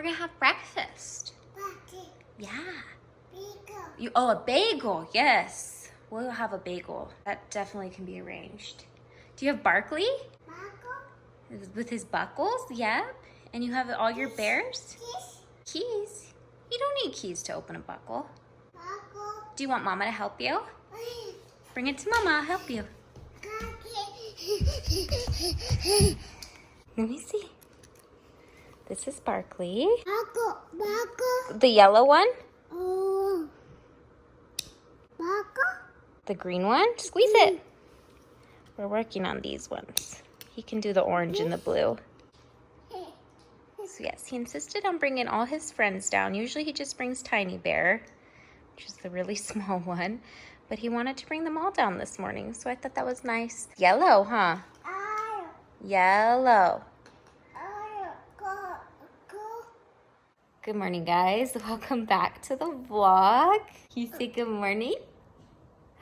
We're gonna have breakfast. Bagel. Yeah. Bagel. Oh, a bagel, yes. We'll have a bagel. That definitely can be arranged. Do you have Barkley? Bagel. With his buckles? Yep. And you have all your bears? Kiss. Keys? You don't need keys to open a buckle. Bagel. Do you want Mama to help you? Bring it to Mama, I'll help you. Let me see. This is Barkley. Bagel. Bagel. The yellow one? Oh. Bagel. The green one? Squeeze it. We're working on these ones. He can do the orange and the blue. So yes, he insisted on bringing all his friends down. Usually he just brings Tiny Bear, which is the really small one. But he wanted to bring them all down this morning, so I thought that was nice. Yellow, huh? Yellow. Good morning, guys. Welcome back to the vlog. Can you say good morning?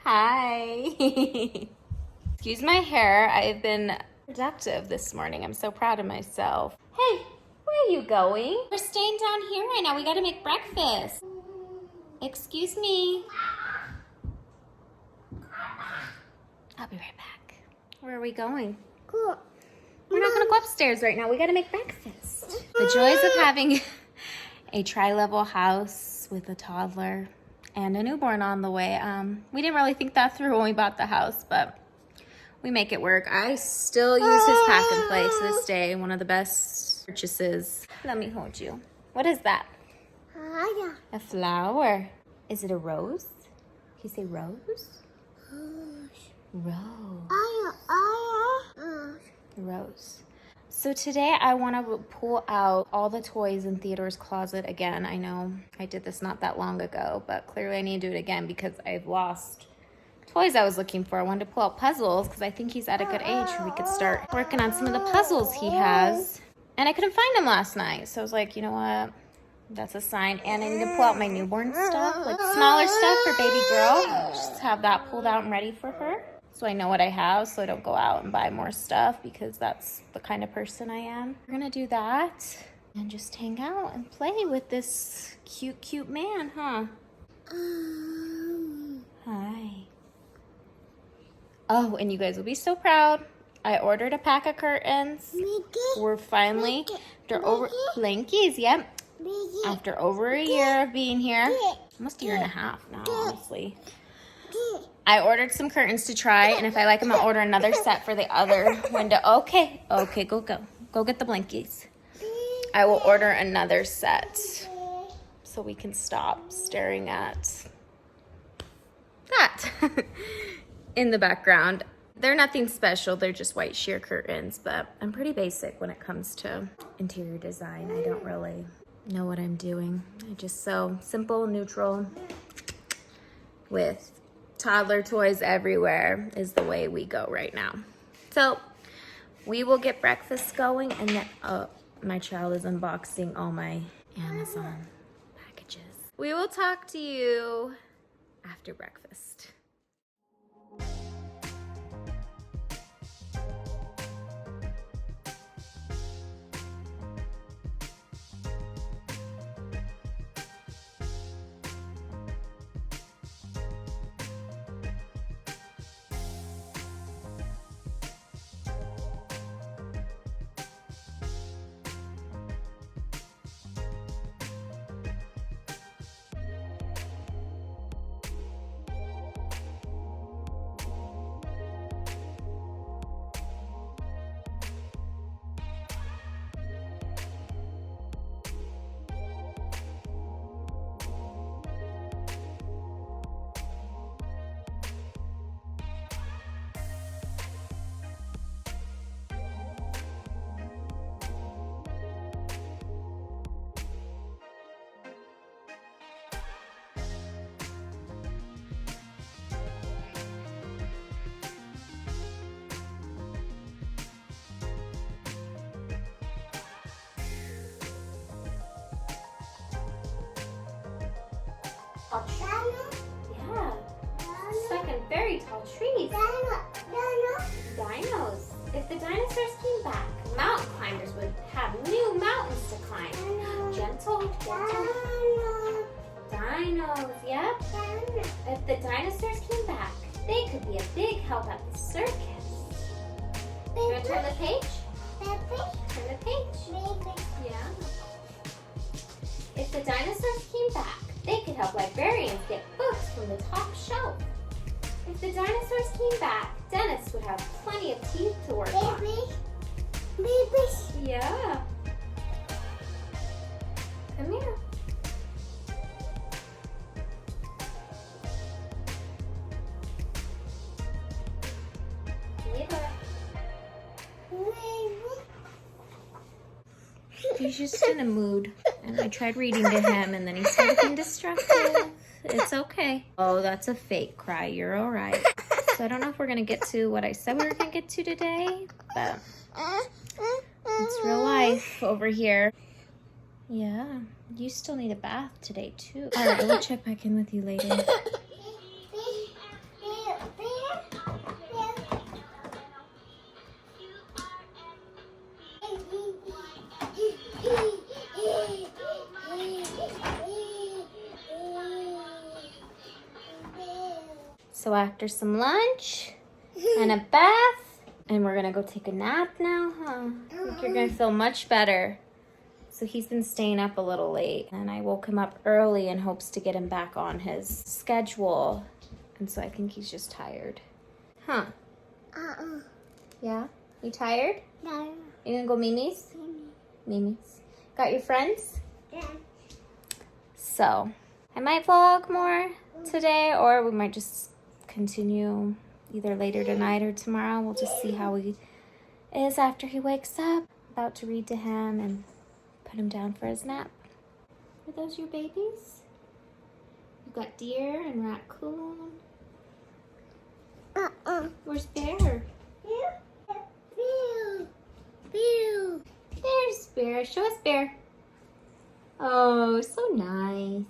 Hi. Excuse my hair. I've been productive this morning. I'm so proud of myself. Hey, where are you going? We're staying down here right now. We gotta make breakfast. Excuse me. I'll be right back. Where are we going? Cool. We're not gonna go upstairs right now. We gotta make breakfast. The joys of having a tri-level house with a toddler and a newborn on the way. We didn't really think that through when we bought the house, but we make it work. I still use his pack and play to this day. One of the best purchases. Let me hold you. What is that? A flower. Is it a rose? Can you say rose? Rose. Rose. So today I want to pull out all the toys in Theodore's closet again. I know I did this not that long ago, but clearly I need to do it again because I've lost toys I was looking for. I wanted to pull out puzzles because I think he's at a good age where we could start working on some of the puzzles he has. And I couldn't find them last night. So I was like, you know what? That's a sign. And I need to pull out my newborn stuff, like smaller stuff for baby girl. Just have that pulled out and ready for her. So I know what I have so I don't go out and buy more stuff because that's the kind of person I am. We're gonna do that and just hang out and play with this cute, cute man, huh? Hi. Oh, and you guys will be so proud. I ordered a pack of curtains. We're finally, after over, blankies, yep. After over a year of being here, almost a year and a half now, honestly. I ordered some curtains to try, and if I like them, I'll order another set for the other window. Okay, go get the blankies. I will order another set so we can stop staring at that in the background. They're nothing special, they're just white sheer curtains, but I'm pretty basic when it comes to interior design. I don't really know what I'm doing. I just sew simple, neutral, with toddler toys everywhere is the way we go right now. So we will get breakfast going, and then my child is unboxing all my Amazon packages. We will talk to you after breakfast. Tall trees. Yeah. Second very tall trees. Dinos. If the dinosaurs came back, mountain climbers would have new mountains to climb. Gentle Dinos, yep. If the dinosaurs came back, they could be a big help at the circus. You want to turn the page? Turn the page. Yeah. If the dinosaurs came back, they could help librarians get books from the top shelf. If the dinosaurs came back, Dennis would have plenty of teeth to work on. Yeah. Come here. He's just in a mood, and I tried reading to him, and then he started being destructive. It's okay. Oh, that's a fake cry. You're all right. So I don't know if we're gonna get to what I said we were gonna get to today, but it's real life over here. Yeah, you still need a bath today too. All right, we'll check back in with you later. So after some lunch and a bath, and we're gonna go take a nap now, huh? I think you're gonna feel much better. So he's been staying up a little late, and I woke him up early in hopes to get him back on his schedule. And so I think he's just tired. Huh? Yeah? You tired? No. You gonna go Mimi's? Mimi's. Got your friends? Yeah. So I might vlog more today, or we might just continue either later tonight or tomorrow. We'll just see how he is after he wakes up. About to read to him and put him down for his nap. Are those your babies? You've got deer and raccoon. Where's Bear? There's Bear. Show us Bear. Oh, so nice.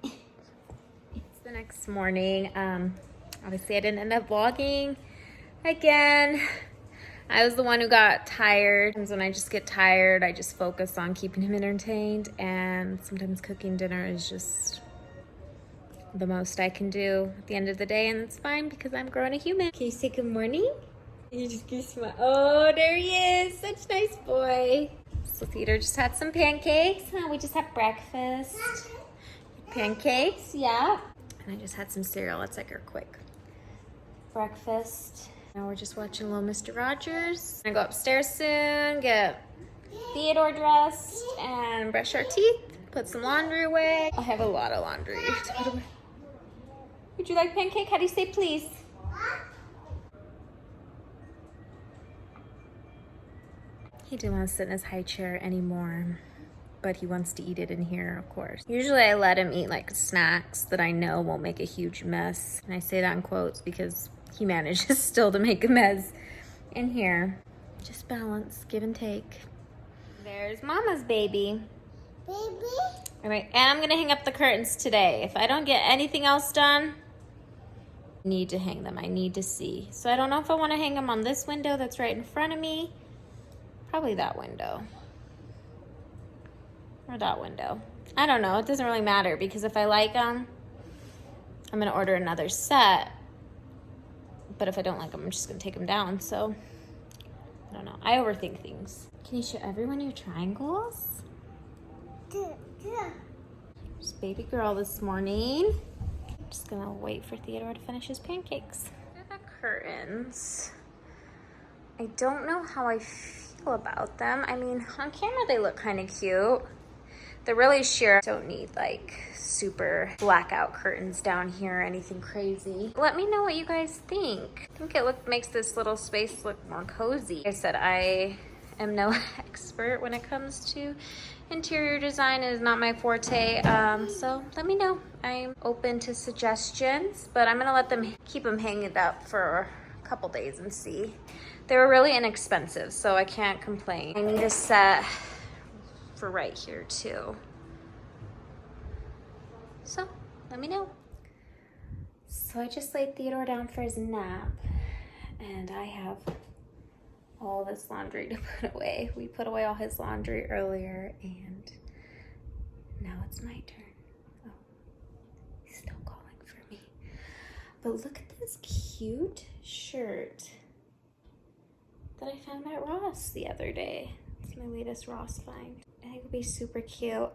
It's the next morning. Obviously I didn't end up vlogging again. I was the one who got tired. And when I just get tired, I just focus on keeping him entertained, and sometimes cooking dinner is just the most I can do at the end of the day, and it's fine because I'm growing a human. Can you say good morning? You just give smile. Oh, there he is. Such a nice boy. So Theodore just had some pancakes. Huh? We just had breakfast. Pancakes, yeah. And I just had some cereal. Let's like our quick breakfast. Now we're just watching Little Mr. Rogers. I'm gonna go upstairs soon, get Theodore dressed, and brush our teeth, put some laundry away. I have a lot of laundry to put away. Would you like pancake? How do you say please? He didn't want to sit in his high chair anymore, but he wants to eat it in here, of course. Usually I let him eat like snacks that I know won't make a huge mess. And I say that in quotes because he manages still to make a mess in here. Just balance, give and take. There's Mama's baby. All right, and I'm gonna hang up the curtains today. If I don't get anything else done, I need to hang them. I need to see. So I don't know if I wanna hang them on this window that's right in front of me. Probably that window. Or that window. I don't know, it doesn't really matter because if I like them, I'm gonna order another set. But if I don't like them, I'm just gonna take them down, so I don't know. I overthink things. Can you show everyone your triangles? There's baby girl this morning. I'm just gonna wait for Theodore to finish his pancakes. These are the curtains. I don't know how I feel about them. I mean, on camera they look kind of cute. They're really sheer. Don't need like super blackout curtains down here or anything crazy. Let me know what you guys think. I think it makes this little space look more cozy. Like I said, I am no expert when it comes to interior design. It is not my forte. So let me know. I'm open to suggestions, but I'm gonna let them keep them hanging up for a couple days and see. They were really inexpensive, so I can't complain. I need a set for right here too. So let me know. So I just laid Theodore down for his nap, and I have all this laundry to put away. We put away all his laundry earlier, and Now it's my turn. Oh, he's still calling for me. But look at this cute shirt that I found at Ross the other day. It's my latest Ross find. I think it'll be super cute.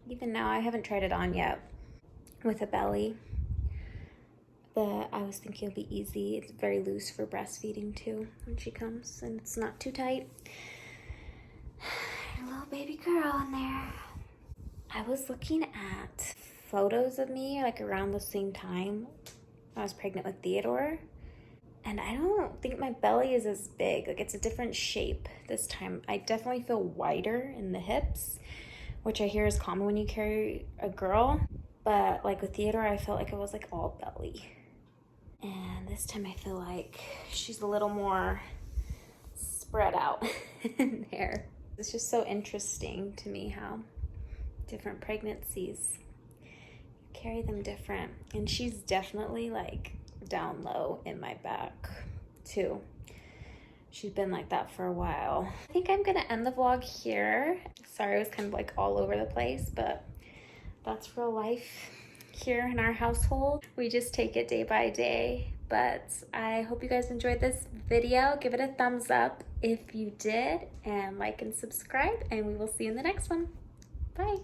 Even now, I haven't tried it on yet with a belly. But I was thinking it'll be easy. It's very loose for breastfeeding too when she comes, and it's not too tight. A little baby girl in there. I was looking at photos of me like around the same time I was pregnant with Theodore, and I don't think my belly is as big. Like, it's a different shape this time. I definitely feel wider in the hips, which I hear is common when you carry a girl. But like with Theodore, I felt like it was like all belly. And this time I feel like she's a little more spread out in there. It's just so interesting to me how different pregnancies, you carry them different. And she's definitely like down low in my back too. She's been like that for a while. I think I'm gonna end the vlog here. Sorry, it was kind of like all over the place, but that's real life here in our household. We just take it day by day. But I hope you guys enjoyed this video. Give it a thumbs up if you did, and like and subscribe, and we will see you in the next one. Bye.